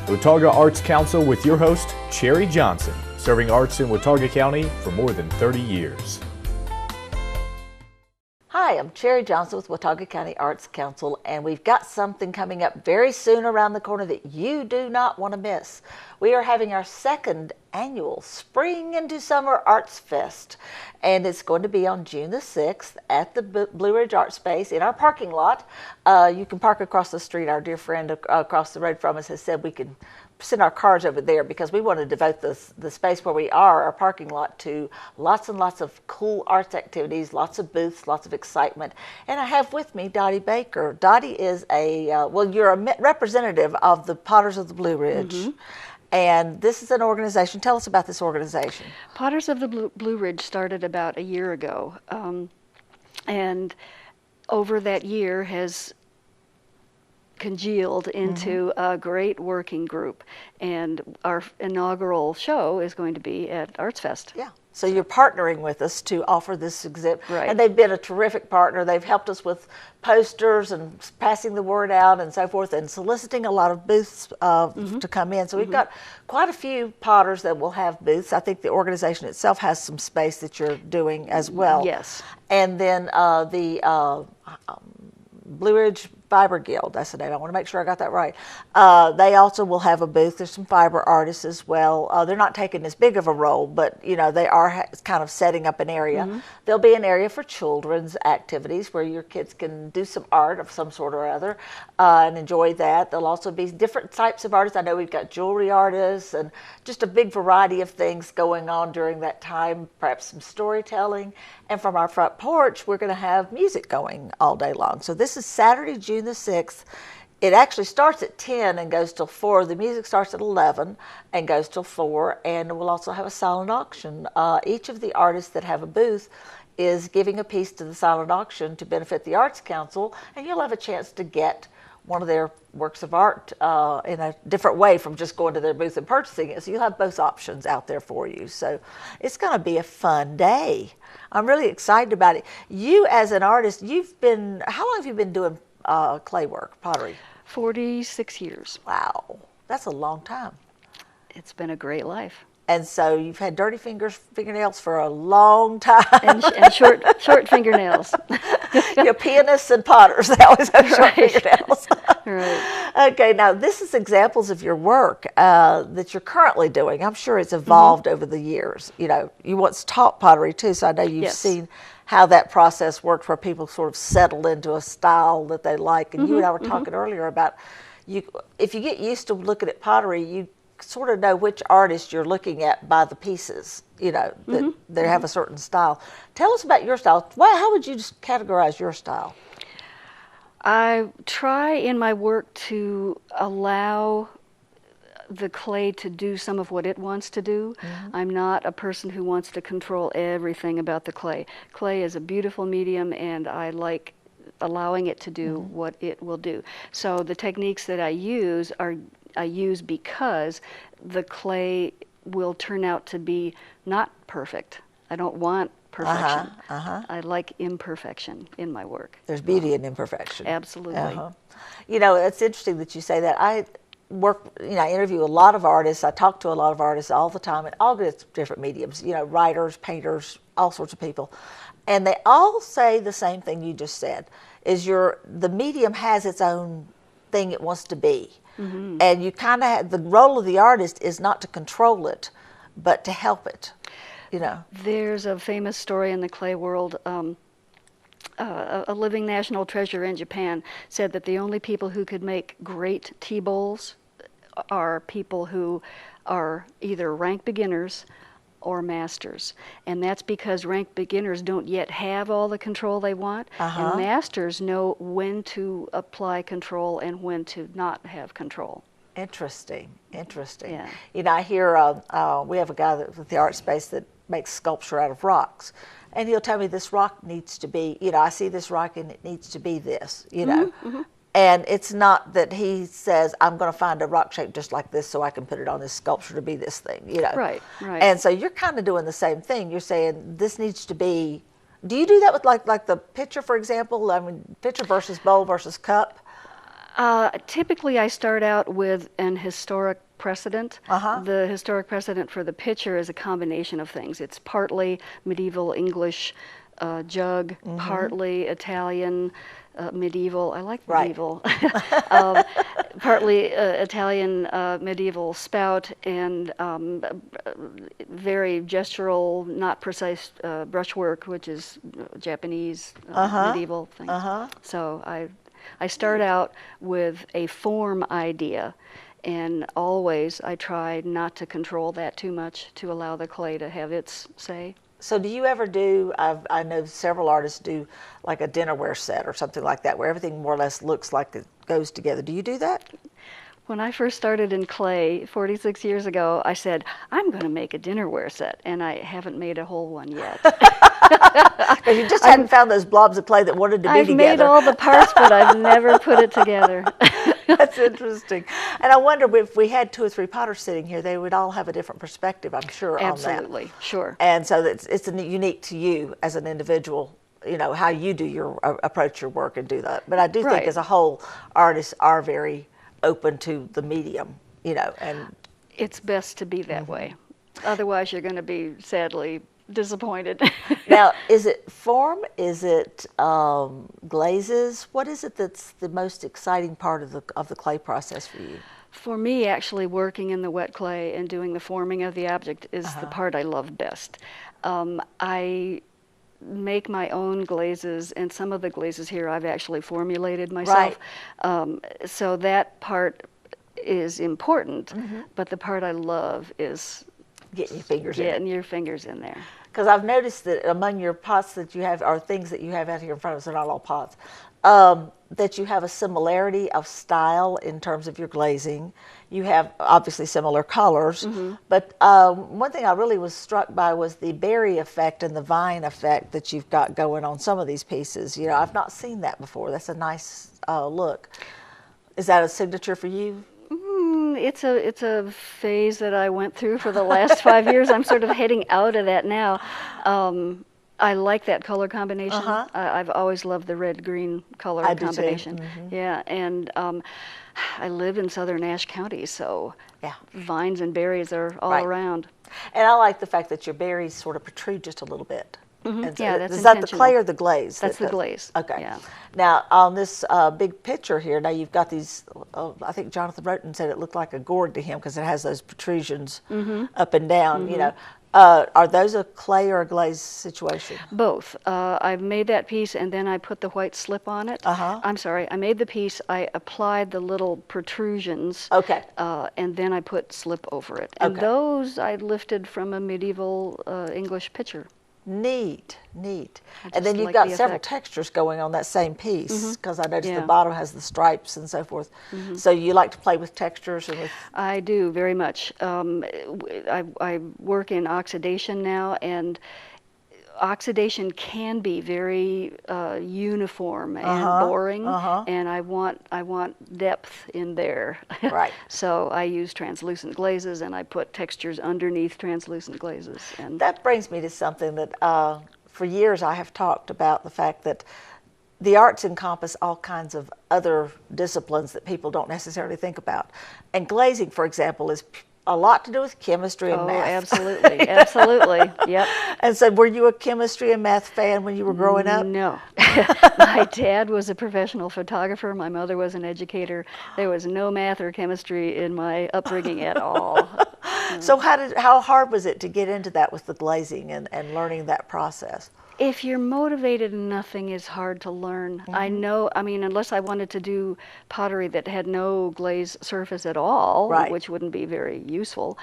Watauga Arts Council with your host, Cherry Johnson, serving arts in Watauga County for more than 30 years. Hi, I'm Cherry Johnson with Watauga County Arts Council, and we've got something coming up very soon around the corner that you do not want to miss. We are having our second annual Spring into Summer Arts Fest, and it's going to be on June the 6th at the Blue Ridge Art Space in our parking lot. You can park across the street. Our dear friend across the road from us has said we can send our cars over there because we want to devote the space where we are, our parking lot, to lots and lots of cool arts activities, lots of booths, lots of excitement. And I have with me Dottie Baker. Dottie is you're a representative of the Potters of the Blue Ridge. Mm-hmm. And this is an organization. Tell us about this organization. Potters of the Blue Ridge started about a year ago. And over that year has congealed into a great working group, and our inaugural show is going to be at Arts Fest. Yeah. So you're partnering with us to offer this exhibit, right. And they've been a terrific partner. They've helped us with posters and passing the word out and so forth, and soliciting a lot of booths to come in. So we've got quite a few potters that will have booths. I think the organization itself has some space that you're doing as well. Yes. And then the Blue Ridge Fiber Guild, that's the name. I want to make sure I got that right. They also will have a booth. There's some fiber artists as well. They're not taking as big of a role, but they are kind of setting up an area. There'll be an area for children's activities where your kids can do some art of some sort or other and enjoy that. There'll also be different types of artists. I know we've got jewelry artists and just a big variety of things going on during that time, perhaps some storytelling. And from our front porch, we're going to have music going all day long. So this is Saturday, June the 6th. It actually starts at 10 and goes till 4. The music starts at 11 and goes till 4. And we'll also have a silent auction. Each of the artists that have a booth is giving a piece to the silent auction to benefit the Arts Council. And you'll have a chance to get one of their works of art in a different way from just going to their booth and purchasing it. So you'll have both options out there for you. So it's going to be a fun day. I'm really excited about it. You as an artist, how long have you been doing clay work, pottery? 46 years. Wow, that's a long time. It's been a great life. And so you've had dirty fingernails for a long time. And short fingernails. Pianists and potters, they always have short fingernails. Right. Okay, now this is examples of your work that you're currently doing. I'm sure it's evolved over the years. You once taught pottery too, so I know you've seen how that process worked, where people sort of settle into a style that they like. And you and I were talking earlier about if you get used to looking at pottery, you sort of know which artist you're looking at by the pieces, that they have a certain style. Tell us about your style. How would you just categorize your style? I try in my work to allow the clay to do some of what it wants to do. I'm not a person who wants to control everything about the clay. Clay is a beautiful medium, and I like allowing it to do what it will do. So the techniques that I use because the clay will turn out to be not perfect. I don't want perfection. I like imperfection in my work. There's beauty in imperfection. Absolutely. It's interesting that you say that. I interview a lot of artists. I talk to a lot of artists all the time, and all different mediums, writers, painters, all sorts of people. And they all say the same thing you just said, is the medium has its own thing it wants to be. And you kind of have, the role of the artist is not to control it, but to help it, There's a famous story in the clay world. A living national treasure in Japan said that the only people who could make great tea bowls are people who are either rank beginners or masters. And that's because rank beginners don't yet have all the control they want, and masters know when to apply control and when to not have control. Interesting. Yeah. I hear we have a guy with the art space that makes sculpture out of rocks, and he'll tell me this rock needs to be, I see this rock and it needs to be this, And it's not that he says, I'm going to find a rock shape just like this so I can put it on this sculpture to be this thing, Right. And so you're kind of doing the same thing. You're saying this needs to be. Do you do that with like the pitcher, for example? I mean, pitcher versus bowl versus cup? Typically, I start out with an historic precedent. The historic precedent for the picture is a combination of things. It's partly medieval English jug, partly Italian medieval. I like medieval. Partly Italian medieval spout, and very gestural, not precise brushwork, which is Japanese medieval things. So I start out with a form idea, and always I try not to control that too much, to allow the clay to have its say. So do you ever do, I know several artists do like a dinnerware set or something like that, where everything more or less looks like it goes together. Do you do that? When I first started in clay 46 years ago, I said, I'm going to make a dinnerware set, and I haven't made a whole one yet. Because you just hadn't found those blobs of clay that wanted to be I've together. made all the parts, but I've never put it together. That's interesting. And I wonder if we had 2 or 3 potters sitting here, they would all have a different perspective, I'm sure, on that. Absolutely, sure. And so it's unique to you as an individual, you know, how you do your approach your work and do that. But I do think as a whole, artists are very open to the medium, you know, and it's best to be that way. Otherwise, you're going to be sadly disappointed. Now, is it form? Is it glazes? What is it that's the most exciting part of the clay process for you? For me, actually working in the wet clay and doing the forming of the object is the part I love best. I make my own glazes, and some of the glazes here I've actually formulated myself. So that part is important, but the part I love is getting your fingers in there. Because I've noticed that among your pots that you have, or things that you have out here in front of us, they're not all pots, that you have a similarity of style in terms of your glazing. You have obviously similar colors, but one thing I really was struck by was the berry effect and the vine effect that you've got going on some of these pieces. You know, I've not seen that before. That's a nice look. Is that a signature for you? It's a phase that I went through for the last 5 years. I'm sort of heading out of that now. I like that color combination. I've always loved the red-green color combination. Yeah, and I live in southern Ashe County, so vines and berries are all around. And I like the fact that your berries sort of protrude just a little bit. Yeah, that's Is that the clay or the glaze? That's the glaze. Okay. Yeah. Now, on this big picture here, now you've got these, I think Jonathan Roten said it looked like a gourd to him because it has those protrusions up and down, you know. Are those a clay or a glaze situation? Both. I've made that piece and then I put the white slip on it. I'm sorry, I made the piece, I applied the little protrusions. And then I put slip over it. And those I lifted from a medieval English picture. Neat, neat. And then you've got several textures going on that same piece, because I noticed the bottom has the stripes and so forth. So you like to play with textures and with... I do, very much. I work in oxidation now, and oxidation can be very uniform and boring, and I want depth in there. So I use translucent glazes, and I put textures underneath translucent glazes. And that brings me to something that for years I have talked about, the fact that the arts encompass all kinds of other disciplines that people don't necessarily think about. And glazing, for example, is a lot to do with chemistry and math. Absolutely, absolutely, yep. And so were you a chemistry and math fan when you were growing up? No. My dad was a professional photographer. My mother was an educator. There was no math or chemistry in my upbringing at all. So how hard was it to get into that with the glazing and learning that process? If you're motivated, nothing is hard to learn. I know, I mean, unless I wanted to do pottery that had no glaze surface at all, which wouldn't be very useful,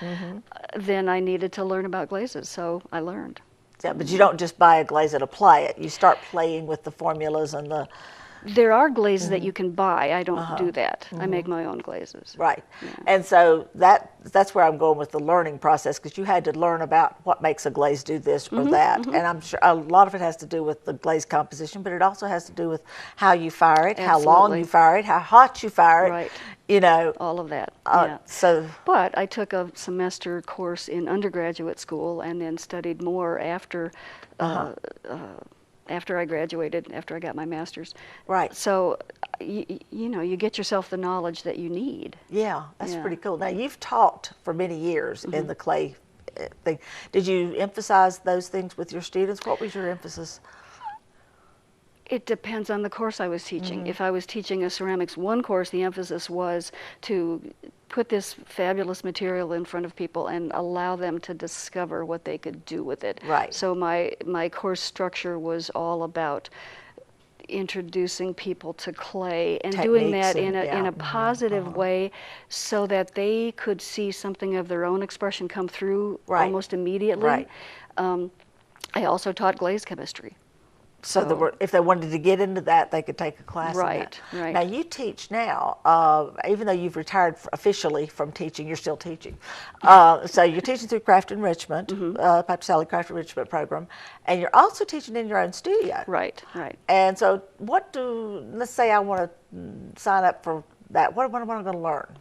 then I needed to learn about glazes, so I learned. Yeah, but you don't just buy a glaze and apply it. You start playing with the formulas and the... There are glazes that you can buy. I don't do that. I make my own glazes. Right. Yeah. And so that's where I'm going with the learning process, because you had to learn about what makes a glaze do this or that. And I'm sure a lot of it has to do with the glaze composition, but it also has to do with how you fire it, how long you fire it, how hot you fire it. You know. All of that. But I took a semester course in undergraduate school and then studied more after after I graduated, after I got my master's. Right. So, you know, you get yourself the knowledge that you need. Yeah, that's Yeah. pretty cool. Now, you've taught for many years in the clay thing. Did you emphasize those things with your students? What was your emphasis? It depends on the course I was teaching. If I was teaching a ceramics 1 course, the emphasis was to put this fabulous material in front of people and allow them to discover what they could do with it. Right. So my course structure was all about introducing people to clay and doing that Techniques in a positive way, so that they could see something of their own expression come through almost immediately. Right. I also taught glaze chemistry. So if they wanted to get into that, they could take a class in that. Right. Now, you teach now, even though you've retired officially from teaching, you're still teaching. So you're teaching through Craft Enrichment, Patrick Sally Craft Enrichment program, and you're also teaching in your own studio. Right. And so let's say I want to sign up for that. What am I going to learn?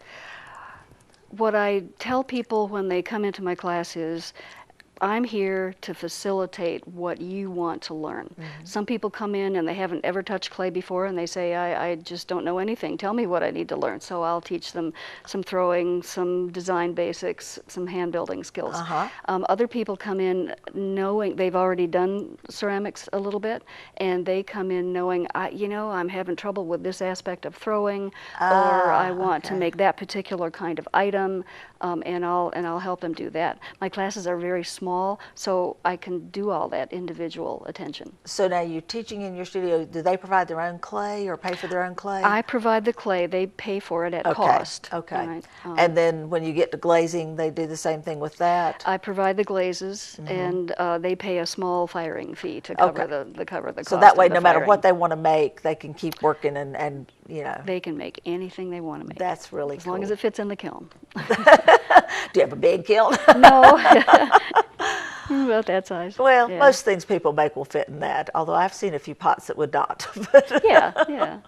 What I tell people when they come into my class is, I'm here to facilitate what you want to learn. Some people come in and they haven't ever touched clay before, and they say, I just don't know anything. Tell me what I need to learn. So I'll teach them some throwing, some design basics, some hand building skills. Other people come in knowing they've already done ceramics a little bit, and they come in knowing, I'm having trouble with this aspect of throwing, or I want to make that particular kind of item, and I'll help them do that. My classes are very small, so I can do all that individual attention. So now you're teaching in your studio. Do they provide their own clay or pay for their own clay? I provide the clay. They pay for it at cost. Okay. Right. And then when you get to glazing, they do the same thing with that? I provide the glazes, and they pay a small firing fee to cover the cost. So that way, of the no matter firing. what they want to make, they can keep working and you know. They can make anything they want to make. That's really as cool. long as it fits in the kiln. Do you have a big kiln? No. About that size. Well, yeah. most things people make will fit in that, although I've seen a few pots that would not. Yeah.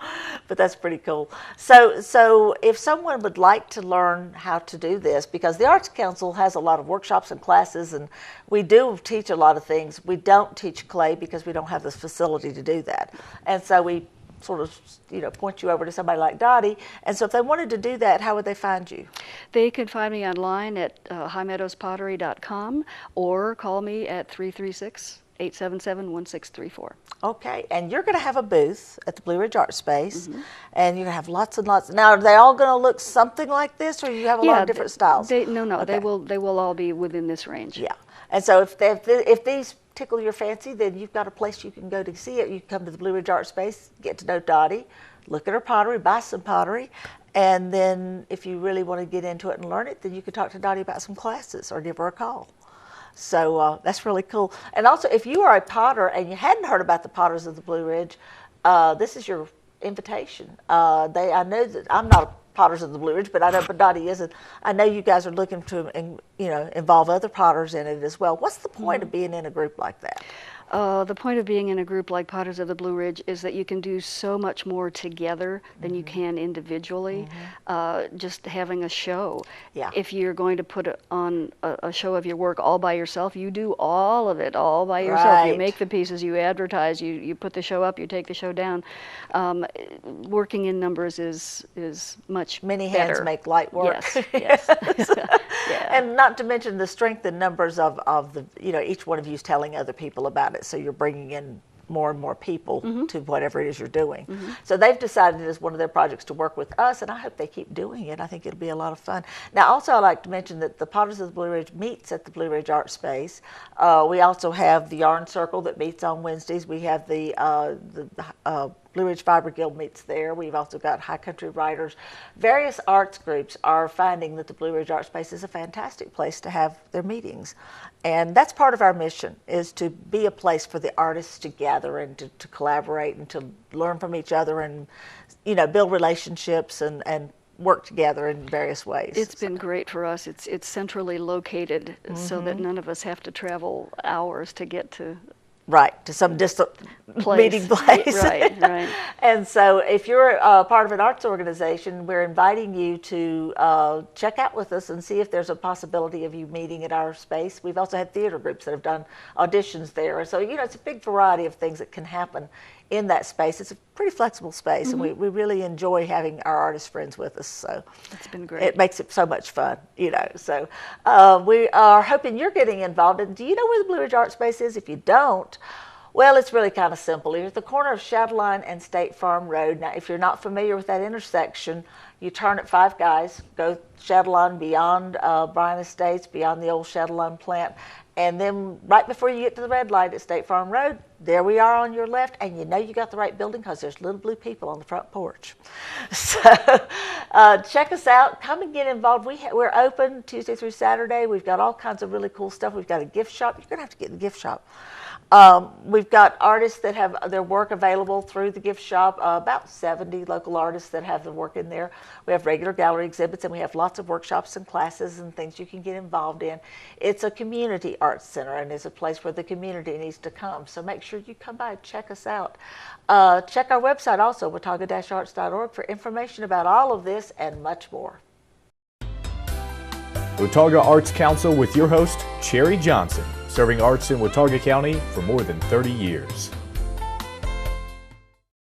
But that's pretty cool. So if someone would like to learn how to do this, because the Arts Council has a lot of workshops and classes, and we do teach a lot of things. We don't teach clay because we don't have this facility to do that. And so we sort of, point you over to somebody like Dottie. And so if they wanted to do that, how would they find you? They can find me online at highmeadowspottery.com or call me at 336-877-1634. Okay, and you're going to have a booth at the Blue Ridge Art Space, and you're going to have lots and lots. Now, are they all going to look something like this, or you have a lot of different styles? No, okay. They will all be within this range. Yeah, and so if these tickle your fancy, then you've got a place you can go to see it. You can come to the Blue Ridge Art Space, get to know Dottie, look at her pottery, buy some pottery, and then if you really want to get into it and learn it, then you can talk to Dottie about some classes or give her a call. So that's really cool. And also, if you are a potter and you hadn't heard about the Potters of the Blue Ridge, this is your invitation. I know that I'm not a Potters of the Blue Ridge, but I know Dottie is, and I know you guys are looking to involve other potters in it as well. What's the point of being in a group like that? The point of being in a group like Potters of the Blue Ridge is that you can do so much more together than you can individually. Just having a show. Yeah. If you're going to put on a show of your work all by yourself, you do all of it all by yourself. Right. You make the pieces, you advertise, you put the show up, you take the show down. Working in numbers is much Many better. hands make light work. Yes. Yeah. And not to mention the strength and numbers of the, each one of you is telling other people about it. So you're bringing in more and more people to whatever it is you're doing. So they've decided as one of their projects to work with us, and I hope they keep doing it. I think it'll be a lot of fun. Now, also I'd like to mention that the Potters of the Blue Ridge meets at the Blue Ridge Art Space. We also have the Yarn Circle that meets on Wednesdays. We have the Blue Ridge Fiber Guild meets there. We've also got High Country Writers. Various arts groups are finding that the Blue Ridge Art Space is a fantastic place to have their meetings. And that's part of our mission, is to be a place for the artists to gather and to collaborate and to learn from each other and, build relationships and work together in various ways. It's been great for us. It's centrally located so that none of us have to travel hours to get to. Right, to some distant meeting place. Right, right. And so if you're part of an arts organization, we're inviting you to check out with us and see if there's a possibility of you meeting at our space. We've also had theater groups that have done auditions there. So, it's a big variety of things that can happen in that space. It's a pretty flexible space, and we really enjoy having our artist friends with us. So It's been great. it makes it so much fun, So we are hoping you're getting involved. And do you know where the Blue Ridge Art Space is? If you don't, well, it's really kind of simple. You're at the corner of Chatelaine and State Farm Road. Now, if you're not familiar with that intersection, you turn at Five Guys, go Chatelaine beyond Bryan Estates, beyond the old Chatelaine plant, and then right before you get to the red light at State Farm Road, there we are on your left, and you know you got the right building because there's little blue people on the front porch. So check us out. Come and get involved. We're open Tuesday through Saturday. We've got all kinds of really cool stuff. We've got a gift shop. You're going to have to get in the gift shop. We've got artists that have their work available through the gift shop, about 70 local artists that have their work in there. We have regular gallery exhibits, and we have lots of workshops and classes and things you can get involved in. It's a community arts center, and it's a place where the community needs to come. So make sure you come by and check us out. Check our website also, watauga-arts.org, for information about all of this and much more. Watauga Arts Council with your host, Cherry Johnson, serving arts in Watauga County for more than 30 years.